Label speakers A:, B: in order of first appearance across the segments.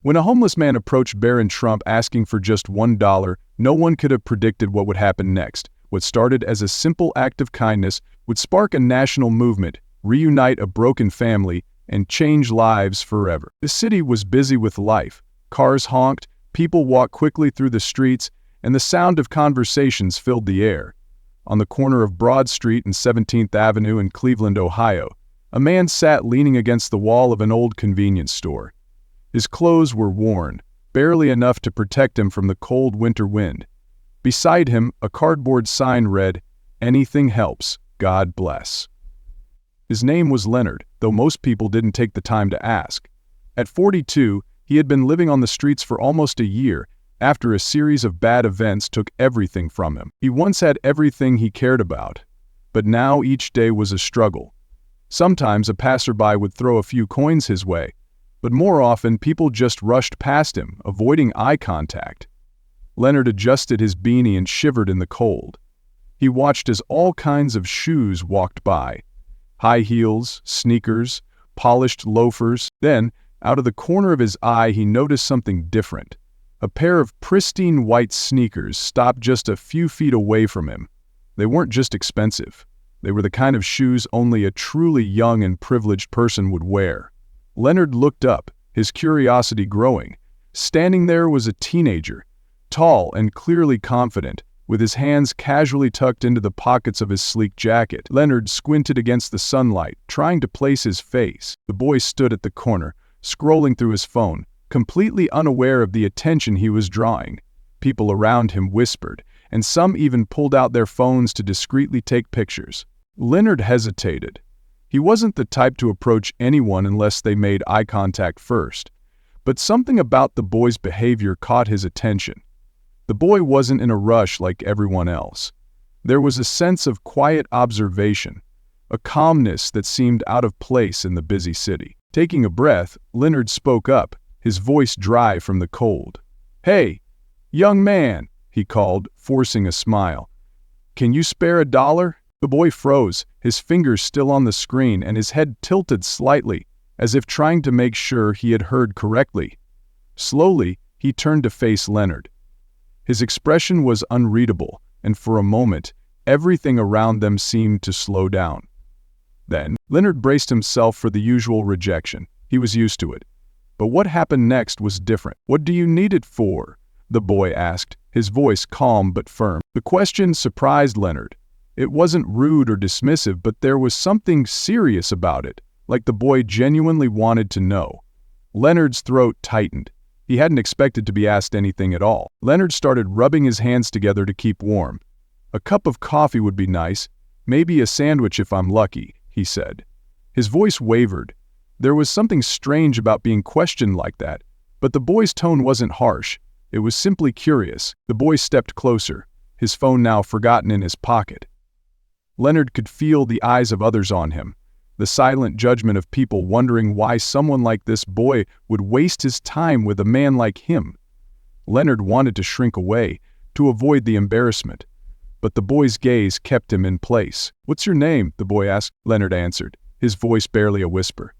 A: When a homeless man approached Barron Trump asking for just $1, no one could have predicted what would happen next. What started as a simple act of kindness would spark a national movement, reunite a broken family, and change lives forever. The city was busy with life. Cars honked, people walked quickly through the streets, and the sound of conversations filled the air. On the corner of Broad Street and 17th Avenue in Cleveland, Ohio, a man sat leaning against the wall of an old convenience store. His clothes were worn, barely enough to protect him from the cold winter wind. Beside him, a cardboard sign read, "Anything helps, God bless." His name was Leonard, though most people didn't take the time to ask. At 42, he had been living on the streets for almost a year after a series of bad events took everything from him. He once had everything he cared about, but now each day was a struggle. Sometimes a passerby would throw a few coins his way, but more often people just rushed past him, avoiding eye contact. Leonard adjusted his beanie and shivered in the cold. He watched as all kinds of shoes walked by. High heels, sneakers, polished loafers. Then, out of the corner of his eye, he noticed something different. A pair of pristine white sneakers stopped just a few feet away from him. They weren't just expensive. They were the kind of shoes only a truly young and privileged person would wear. Leonard looked up, his curiosity growing. Standing there was a teenager, tall and clearly confident, with his hands casually tucked into the pockets of his sleek jacket. Leonard squinted against the sunlight, trying to place his face. The boy stood at the corner, scrolling through his phone, completely unaware of the attention he was drawing. People around him whispered, and some even pulled out their phones to discreetly take pictures. Leonard hesitated. He wasn't the type to approach anyone unless they made eye contact first. But something about the boy's behavior caught his attention. The boy wasn't in a rush like everyone else. There was a sense of quiet observation, a calmness that seemed out of place in the busy city. Taking a breath, Leonard spoke up, his voice dry from the cold. "Hey, young man," he called, forcing a smile. "Can you spare $1?" The boy froze, his fingers still on the screen and his head tilted slightly, as if trying to make sure he had heard correctly. Slowly, he turned to face Leonard. His expression was unreadable, and for a moment, everything around them seemed to slow down. Then, Leonard braced himself for the usual rejection. He was used to it. But what happened next was different. "What do you need it for?" the boy asked, his voice calm but firm. The question surprised Leonard. It wasn't rude or dismissive, but there was something serious about it, like the boy genuinely wanted to know. Leonard's throat tightened. He hadn't expected to be asked anything at all. Leonard started rubbing his hands together to keep warm. "A cup of coffee would be nice, maybe a sandwich if I'm lucky," he said. His voice wavered. There was something strange about being questioned like that, but the boy's tone wasn't harsh. It was simply curious. The boy stepped closer, his phone now forgotten in his pocket. Leonard could feel the eyes of others on him, the silent judgment of people wondering why someone like this boy would waste his time with a man like him. Leonard wanted to shrink away, to avoid the embarrassment, but the boy's gaze kept him in place. "What's your name?" the boy asked. Leonard answered, his voice barely a whisper.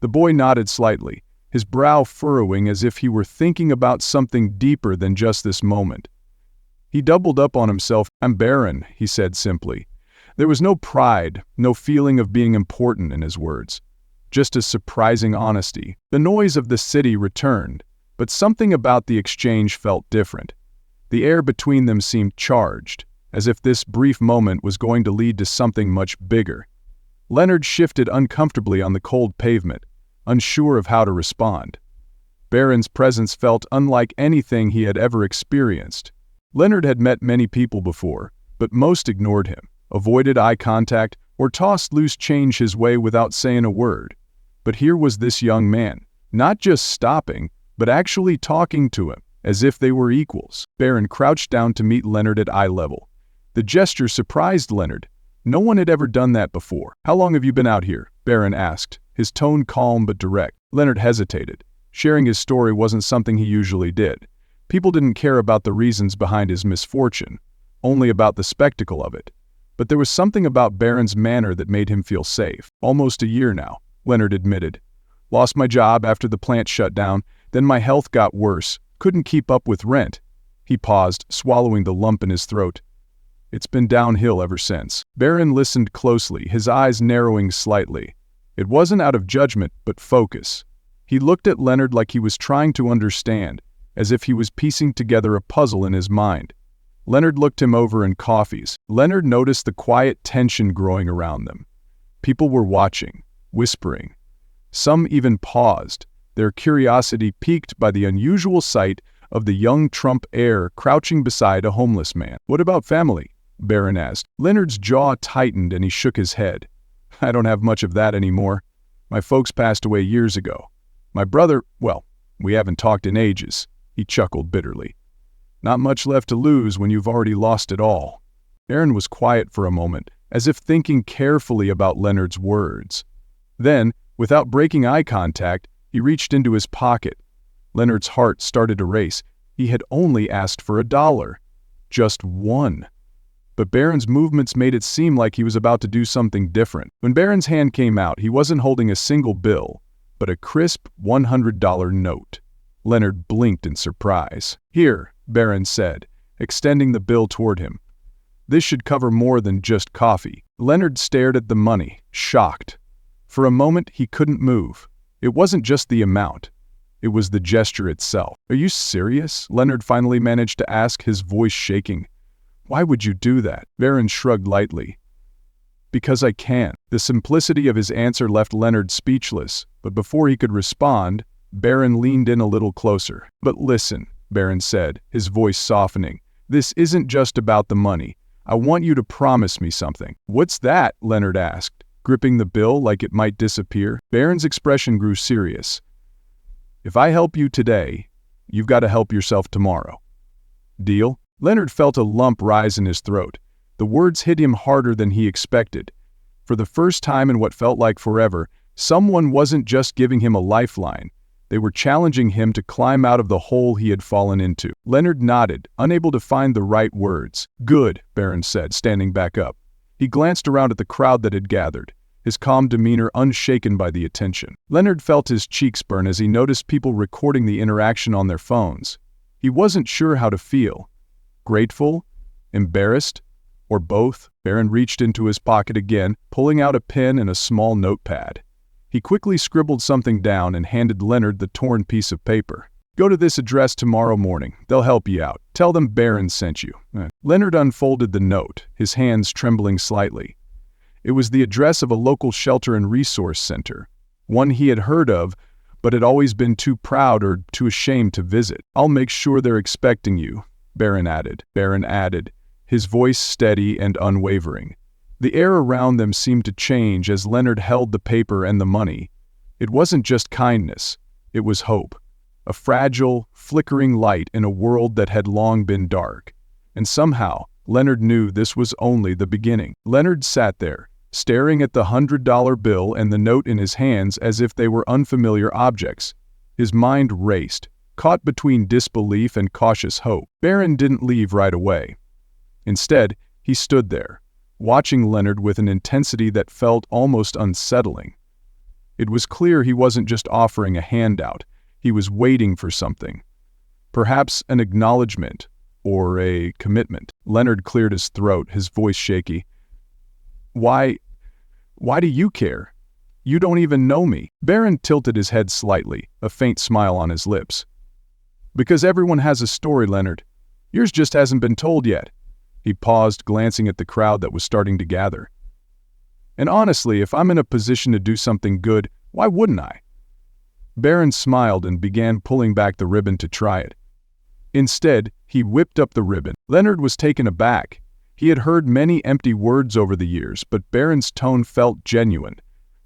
A: The boy nodded slightly, his brow furrowing as if he were thinking about something deeper than just this moment. He doubled up on himself. "I'm Barron," he said simply. There was no pride, no feeling of being important in his words, just a surprising honesty. The noise of the city returned, but something about the exchange felt different. The air between them seemed charged, as if this brief moment was going to lead to something much bigger. Leonard shifted uncomfortably on the cold pavement, unsure of how to respond. Barron's presence felt unlike anything he had ever experienced. Leonard had met many people before, but most ignored him, avoided eye contact, or tossed loose change his way without saying a word. But here was this young man, not just stopping, but actually talking to him, as if they were equals. Barron crouched down to meet Leonard at eye level. The gesture surprised Leonard. No one had ever done that before. "How long have you been out here?" Barron asked, his tone calm but direct. Leonard hesitated. Sharing his story wasn't something he usually did. People didn't care about the reasons behind his misfortune, only about the spectacle of it. But there was something about Barron's manner that made him feel safe. "Almost a year now," Leonard admitted. "Lost my job after the plant shut down, Then my health got worse, couldn't keep up with rent. He paused, swallowing the lump in his throat. It's been downhill ever since. Barron listened closely, his eyes narrowing slightly. It wasn't out of judgment, but focus. He looked at Leonard like he was trying to understand, as if he was piecing together a puzzle in his mind. Leonard looked him over in coffees. Leonard noticed the quiet tension growing around them. People were watching, whispering. Some even paused, their curiosity piqued by the unusual sight of the young Trump heir crouching beside a homeless man. "What about family?" Barron asked. Leonard's jaw tightened and he shook his head. "I don't have much of that anymore. My folks passed away years ago. My brother, well, we haven't talked in ages." He chuckled bitterly. "Not much left to lose when you've already lost it all." Barron was quiet for a moment, as if thinking carefully about Leonard's words. Then, without breaking eye contact, he reached into his pocket. Leonard's heart started to race. He had only asked for $1. Just one. But Barron's movements made it seem like he was about to do something different. When Barron's hand came out, he wasn't holding a single bill, but a crisp $100 note. Leonard blinked in surprise. "Here," Barron said, extending the bill toward him. "This should cover more than just coffee." Leonard stared at the money, shocked. For a moment, he couldn't move. It wasn't just the amount. It was the gesture itself. "Are you serious?" Leonard finally managed to ask, his voice shaking. "Why would you do that?" Barron shrugged lightly. "Because I can." The simplicity of his answer left Leonard speechless, but before he could respond, Barron leaned in a little closer. "But listen," Barron said, his voice softening. "This isn't just about the money. I want you to promise me something." "What's that?" Leonard asked, gripping the bill like it might disappear. Barron's expression grew serious. "If I help you today, you've got to help yourself tomorrow. Deal?" Leonard felt a lump rise in his throat. The words hit him harder than he expected. For the first time in what felt like forever, someone wasn't just giving him a lifeline. They were challenging him to climb out of the hole he had fallen into. Leonard nodded, unable to find the right words. "Good," Barron said, standing back up. He glanced around at the crowd that had gathered, his calm demeanor unshaken by the attention. Leonard felt his cheeks burn as he noticed people recording the interaction on their phones. He wasn't sure how to feel. Grateful? Embarrassed? Or both? Barron reached into his pocket again, pulling out a pen and a small notepad. He quickly scribbled something down and handed Leonard the torn piece of paper. "Go to this address tomorrow morning. They'll help you out. Tell them Barron sent you." Leonard unfolded the note, his hands trembling slightly. It was the address of a local shelter and resource center, one he had heard of, but had always been too proud or too ashamed to visit. "I'll make sure they're expecting you," Barron added, his voice steady and unwavering. The air around them seemed to change as Leonard held the paper and the money. It wasn't just kindness, it was hope. A fragile, flickering light in a world that had long been dark. And somehow, Leonard knew this was only the beginning. Leonard sat there, staring at the $100 bill and the note in his hands as if they were unfamiliar objects. His mind raced, caught between disbelief and cautious hope. Barron didn't leave right away. Instead, he stood there, watching Leonard with an intensity that felt almost unsettling. It was clear he wasn't just offering a handout, he was waiting for something. Perhaps an acknowledgement, or a commitment. Leonard cleared his throat, his voice shaky. Why do you care? You don't even know me." Barron tilted his head slightly, a faint smile on his lips. "Because everyone has a story, Leonard. Yours just hasn't been told yet." He paused, glancing at the crowd that was starting to gather. "And honestly, if I'm in a position to do something good, why wouldn't I?" Barron smiled and began pulling back the ribbon to try it. Instead, he whipped up the ribbon. Leonard was taken aback. He had heard many empty words over the years, but Barron's tone felt genuine.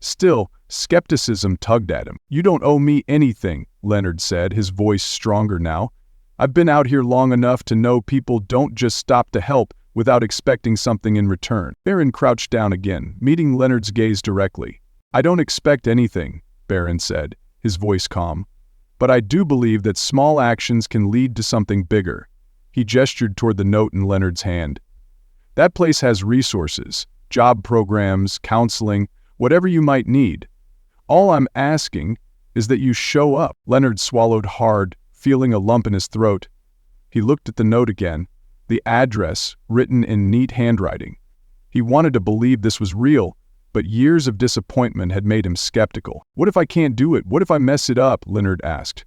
A: Still, skepticism tugged at him. "You don't owe me anything," Leonard said, his voice stronger now. "I've been out here long enough to know people don't just stop to help without expecting something in return." Barron crouched down again, meeting Leonard's gaze directly. "I don't expect anything," Barron said, his voice calm. "But I do believe that small actions can lead to something bigger." He gestured toward the note in Leonard's hand. "That place has resources, job programs, counseling, whatever you might need. All I'm asking is that you show up." Leonard swallowed hard, feeling a lump in his throat. He looked at the note again, the address written in neat handwriting. He wanted to believe this was real, but years of disappointment had made him skeptical. "What if I can't do it? What if I mess it up?" Leonard asked.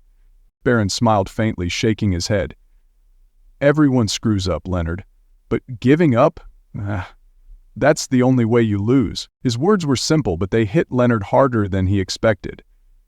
A: Barron smiled faintly, shaking his head. "Everyone screws up, Leonard. But giving up? That's the only way you lose." His words were simple, but they hit Leonard harder than he expected.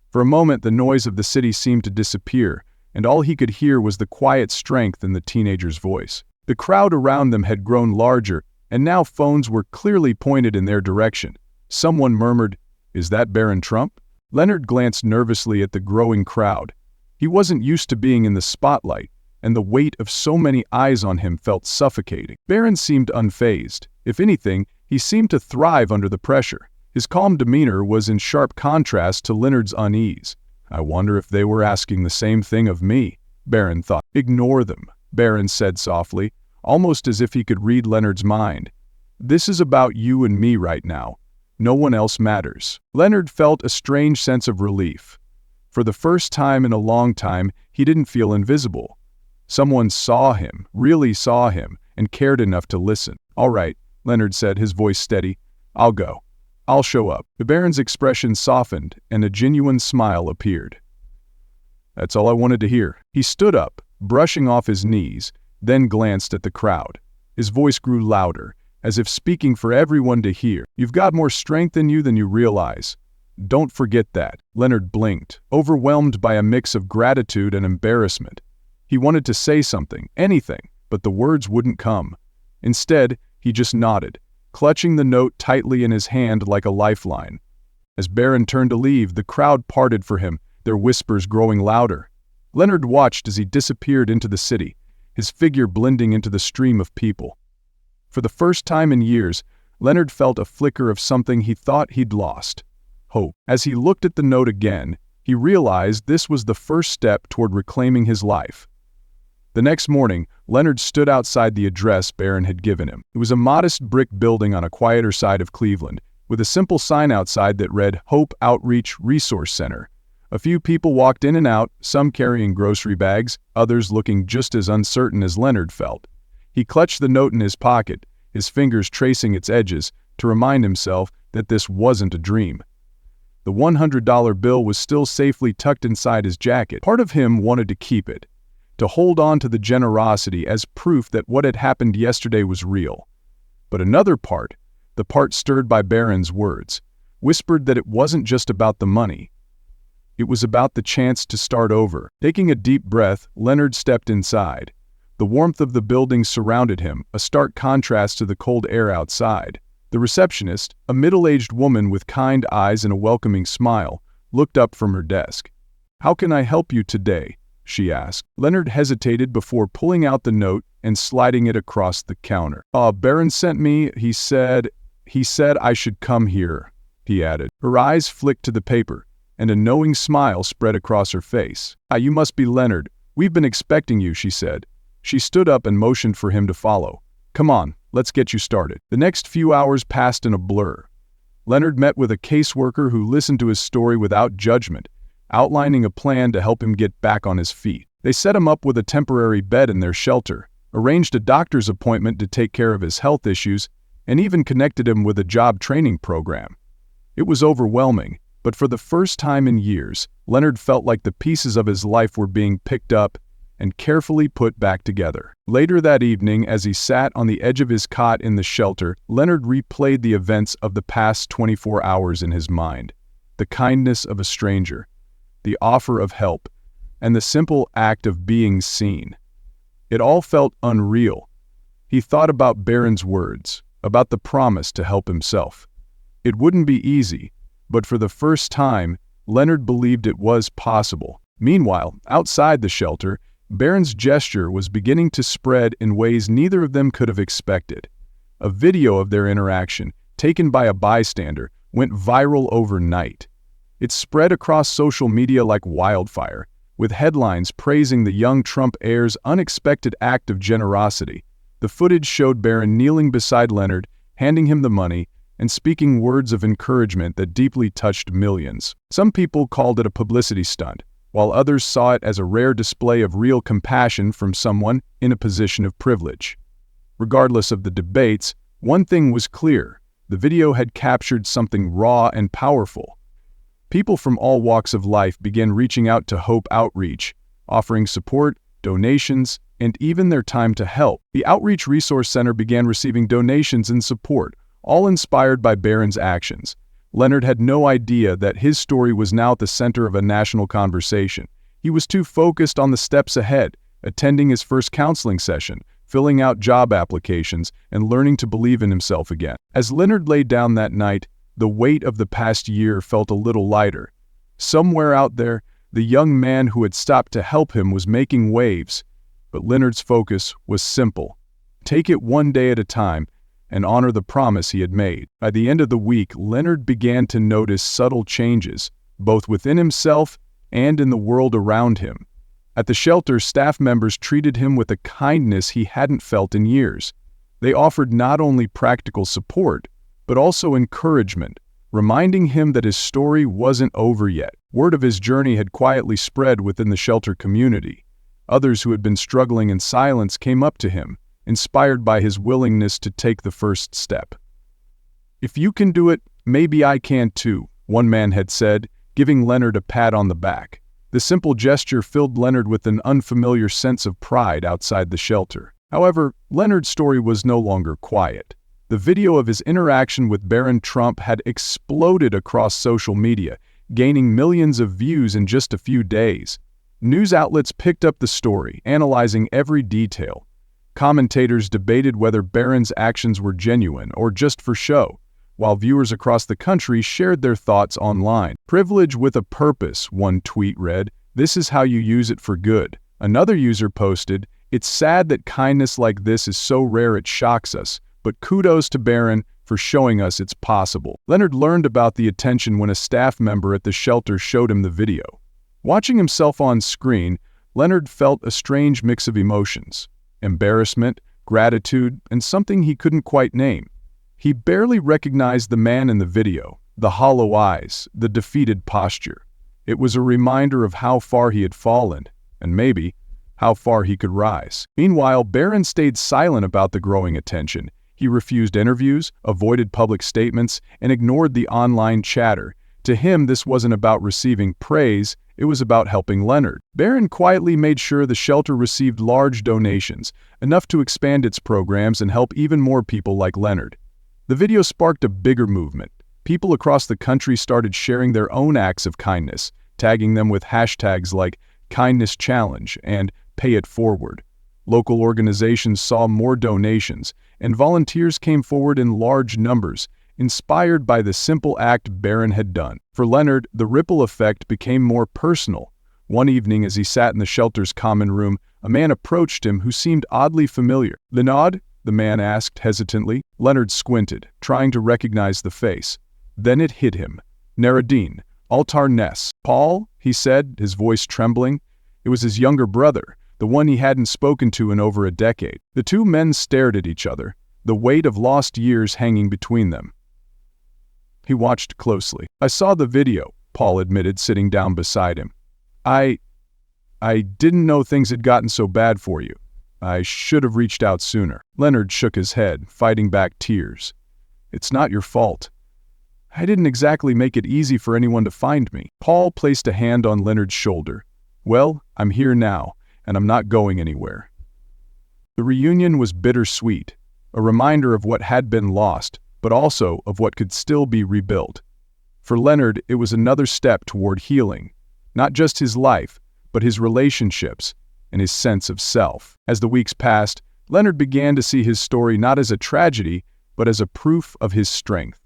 A: For a moment, the noise of the city seemed to disappear, and all he could hear was the quiet strength in the teenager's voice. The crowd around them had grown larger, and now phones were clearly pointed in their direction. Someone murmured, "Is that Barron Trump?" Leonard glanced nervously at the growing crowd. He wasn't used to being in the spotlight, and the weight of so many eyes on him felt suffocating. Barron seemed unfazed. If anything, he seemed to thrive under the pressure. His calm demeanor was in sharp contrast to Leonard's unease. "I wonder if they were asking the same thing of me," Barron thought. "Ignore them," Barron said softly, almost as if he could read Leonard's mind. "This is about you and me right now. No one else matters." Leonard felt a strange sense of relief. For the first time in a long time, he didn't feel invisible. Someone saw him, really saw him, and cared enough to listen. "All right," Leonard said, his voice steady. "I'll go. I'll show up." The Baron's expression softened, and a genuine smile appeared. "That's all I wanted to hear." He stood up, brushing off his knees, then glanced at the crowd. His voice grew louder, as if speaking for everyone to hear. "You've got more strength in you than you realize. Don't forget that." Leonard blinked, overwhelmed by a mix of gratitude and embarrassment. He wanted to say something, anything, but the words wouldn't come. Instead, he just nodded, clutching the note tightly in his hand like a lifeline. As Barron turned to leave, the crowd parted for him, their whispers growing louder. Leonard watched as he disappeared into the city, his figure blending into the stream of people. For the first time in years, Leonard felt a flicker of something he thought he'd lost: hope. As he looked at the note again, he realized this was the first step toward reclaiming his life. The next morning, Leonard stood outside the address Barron had given him. It was a modest brick building on a quieter side of Cleveland, with a simple sign outside that read Hope Outreach Resource Center. A few people walked in and out, some carrying grocery bags, others looking just as uncertain as Leonard felt. He clutched the note in his pocket, his fingers tracing its edges, to remind himself that this wasn't a dream. The $100 bill was still safely tucked inside his jacket. Part of him wanted to keep it, to hold on to the generosity as proof that what had happened yesterday was real. But another part, the part stirred by Barron's words, whispered that it wasn't just about the money. It was about the chance to start over. Taking a deep breath, Leonard stepped inside. The warmth of the building surrounded him, a stark contrast to the cold air outside. The receptionist, a middle-aged woman with kind eyes and a welcoming smile, looked up from her desk. "How can I help you today?" she asked. Leonard hesitated before pulling out the note and sliding it across the counter. "Barron sent me, he said I should come here," he added. Her eyes flicked to the paper, and a knowing smile spread across her face. You must be Leonard. We've been expecting you," she said. She stood up and motioned for him to follow. "Come on, let's get you started." The next few hours passed in a blur. Leonard met with a caseworker who listened to his story without judgment, outlining a plan to help him get back on his feet. They set him up with a temporary bed in their shelter, arranged a doctor's appointment to take care of his health issues, and even connected him with a job training program. It was overwhelming, but for the first time in years, Leonard felt like the pieces of his life were being picked up and carefully put back together. Later that evening, as he sat on the edge of his cot in the shelter, Leonard replayed the events of the past 24 hours in his mind. The kindness of a stranger, the offer of help, and the simple act of being seen. It all felt unreal. He thought about Barron's words, about the promise to help himself. It wouldn't be easy, but for the first time, Leonard believed it was possible. Meanwhile, outside the shelter, Barron's gesture was beginning to spread in ways neither of them could have expected. A video of their interaction, taken by a bystander, went viral overnight. It spread across social media like wildfire, with headlines praising the young Trump heir's unexpected act of generosity. The footage showed Barron kneeling beside Leonard, handing him the money, and speaking words of encouragement that deeply touched millions. Some people called it a publicity stunt, while others saw it as a rare display of real compassion from someone in a position of privilege. Regardless of the debates, one thing was clear: the video had captured something raw and powerful. People from all walks of life began reaching out to Hope Outreach, offering support, donations, and even their time to help. The Outreach Resource Center began receiving donations and support, all inspired by Barron's actions. Leonard had no idea that his story was now at the center of a national conversation. He was too focused on the steps ahead, attending his first counseling session, filling out job applications, and learning to believe in himself again. As Leonard lay down that night, the weight of the past year felt a little lighter. Somewhere out there, the young man who had stopped to help him was making waves. But Leonard's focus was simple: take it one day at a time and honor the promise he had made. By the end of the week, Leonard began to notice subtle changes, both within himself and in the world around him. At the shelter, staff members treated him with a kindness he hadn't felt in years. They offered not only practical support, but also encouragement, reminding him that his story wasn't over yet. Word of his journey had quietly spread within the shelter community. Others who had been struggling in silence came up to him, inspired by his willingness to take the first step. "If you can do it, maybe I can too," one man had said, giving Leonard a pat on the back. The simple gesture filled Leonard with an unfamiliar sense of pride outside the shelter. However, Leonard's story was no longer quiet. The video of his interaction with Barron Trump had exploded across social media, gaining millions of views in just a few days. News outlets picked up the story, analyzing every detail. Commentators debated whether Barron's actions were genuine or just for show, while viewers across the country shared their thoughts online. "Privilege with a purpose," one tweet read. "This is how you use it for good." Another user posted, "It's sad that kindness like this is so rare it shocks us, but kudos to Barron for showing us it's possible." Leonard learned about the attention when a staff member at the shelter showed him the video. Watching himself on screen, Leonard felt a strange mix of emotions: embarrassment, gratitude, and something he couldn't quite name. He barely recognized the man in the video, the hollow eyes, the defeated posture. It was a reminder of how far he had fallen, and maybe how far he could rise. Meanwhile, Barron stayed silent about the growing attention. He refused interviews, avoided public statements, and ignored the online chatter. To him, this wasn't about receiving praise, it was about helping Leonard. Barron quietly made sure the shelter received large donations, enough to expand its programs and help even more people like Leonard. The video sparked a bigger movement. People across the country started sharing their own acts of kindness, tagging them with hashtags like Kindness Challenge and Pay It Forward. Local organizations saw more donations, and volunteers came forward in large numbers, inspired by the simple act Barron had done. For Leonard, the ripple effect became more personal. One evening, as he sat in the shelter's common room, a man approached him who seemed oddly familiar. "Leonard?" the man asked hesitantly. Leonard squinted, trying to recognize the face. Then it hit him. "Naradine, Altar Ness." "Paul?" he said, his voice trembling. It was his younger brother, the one he hadn't spoken to in over a decade. The two men stared at each other, the weight of lost years hanging between them. He watched closely. "I saw the video," Paul admitted, sitting down beside him. I didn't know things had gotten so bad for you. I should have reached out sooner." Leonard shook his head, fighting back tears. "It's not your fault. I didn't exactly make it easy for anyone to find me." Paul placed a hand on Leonard's shoulder. "Well, I'm here now, and I'm not going anywhere." The reunion was bittersweet, a reminder of what had been lost, but also of what could still be rebuilt. For Leonard, it was another step toward healing, not just his life, but his relationships and his sense of self. As the weeks passed, Leonard began to see his story not as a tragedy, but as a proof of his strength.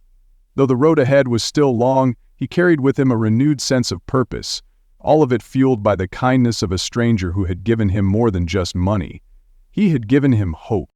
A: Though the road ahead was still long, he carried with him a renewed sense of purpose, all of it fueled by the kindness of a stranger who had given him more than just money. He had given him hope.